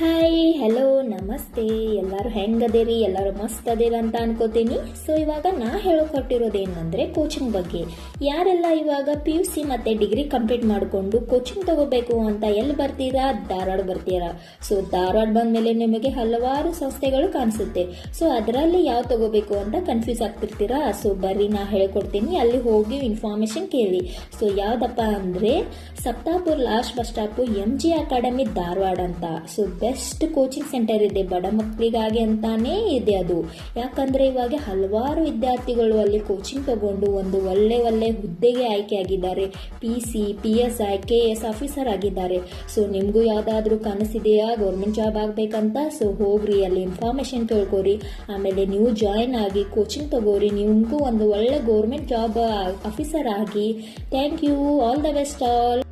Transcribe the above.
Hi hello ನಮಸ್ತೆ. ಎಲ್ಲರೂ ಹೆಂಗದೇರಿ? ಎಲ್ಲರೂ ಮಸ್ತ್ ಅದೇರ ಅಂತ ಅನ್ಕೋತೀನಿ. ಸೊ ಇವಾಗ ನಾ ಹೇಳೋಕೊಟ್ಟಿರೋದೇನಂದ್ರೆ ಕೋಚಿಂಗ್ ಬಗ್ಗೆ. ಯಾರೆಲ್ಲ ಇವಾಗ PUC ಮತ್ತೆ ಡಿಗ್ರಿ ಕಂಪ್ಲೀಟ್ ಮಾಡಿಕೊಂಡು ಕೋಚಿಂಗ್ ತಗೋಬೇಕು ಅಂತ ಎಲ್ಲಿ ಬರ್ತೀರಾ? ಧಾರವಾಡ ಬರ್ತೀರಾ. ಸೊ ಧಾರವಾಡ ಬಂದ್ಮೇಲೆ ನಿಮಗೆ ಹಲವಾರು ಸಂಸ್ಥೆಗಳು ಕಾಣಿಸುತ್ತೆ. ಸೊ ಅದರಲ್ಲಿ ಯಾವ ತಗೋಬೇಕು ಅಂತ ಕನ್ಫ್ಯೂಸ್ ಆಗ್ತಿರ್ತೀರಾ. ಸೊ ಬರ್ರಿ ನಾ ಹೇಳ್ಕೊಡ್ತೀನಿ, ಅಲ್ಲಿ ಹೋಗಿ ಇನ್ಫಾರ್ಮೇಶನ್ ಕೇಳಿ. ಸೊ ಯಾವ್ದಪ್ಪ ಅಂದ್ರೆ Saptapur last bus stop MG academy Dharwad ಅಂತ. ಸೊ ಬೆಸ್ಟ್ ಕೋಚಿಂಗ್ ಸೆಂಟರ್ ಇದೆ, ಬಡ ಮಕ್ಕಳಿಗಾಗಿ ಅಂತಾನೆ ಇದೆ ಅದು. ಯಾಕಂದ್ರೆ ಇವಾಗ ಹಲವಾರು ವಿದ್ಯಾರ್ಥಿಗಳು ಅಲ್ಲಿ ಕೋಚಿಂಗ್ ತಗೊಂಡು ಒಂದು ಒಳ್ಳೆ ಹುದ್ದೆಗೆ ಆಯ್ಕೆ ಆಗಿದ್ದಾರೆ. PC, PSI, KS ಆಫೀಸರ್ ಆಗಿದ್ದಾರೆ. ಸೊ ನಿಮ್ಗೂ ಯಾವ್ದಾದ್ರು ಕನಸಿದೆಯಾ ಗೌರ್ಮೆಂಟ್ ಜಾಬ್ ಆಗ್ಬೇಕಂತ? ಸೊ ಹೋಗ್ರಿ, ಅಲ್ಲಿ ಇನ್ಫಾರ್ಮೇಶನ್ ಕೇಳ್ಕೊರಿ. ಆಮೇಲೆ ನೀವು ಜಾಯಿನ್ ಆಗಿ ಕೋಚಿಂಗ್ ತಗೋರಿ, ನಿಮ್ಗೂ ಒಂದು ಒಳ್ಳೆ ಗೌರ್ಮೆಂಟ್ ಜಾಬ್ ಆಫೀಸರ್ ಆಗಿ. Thank you, all the best all.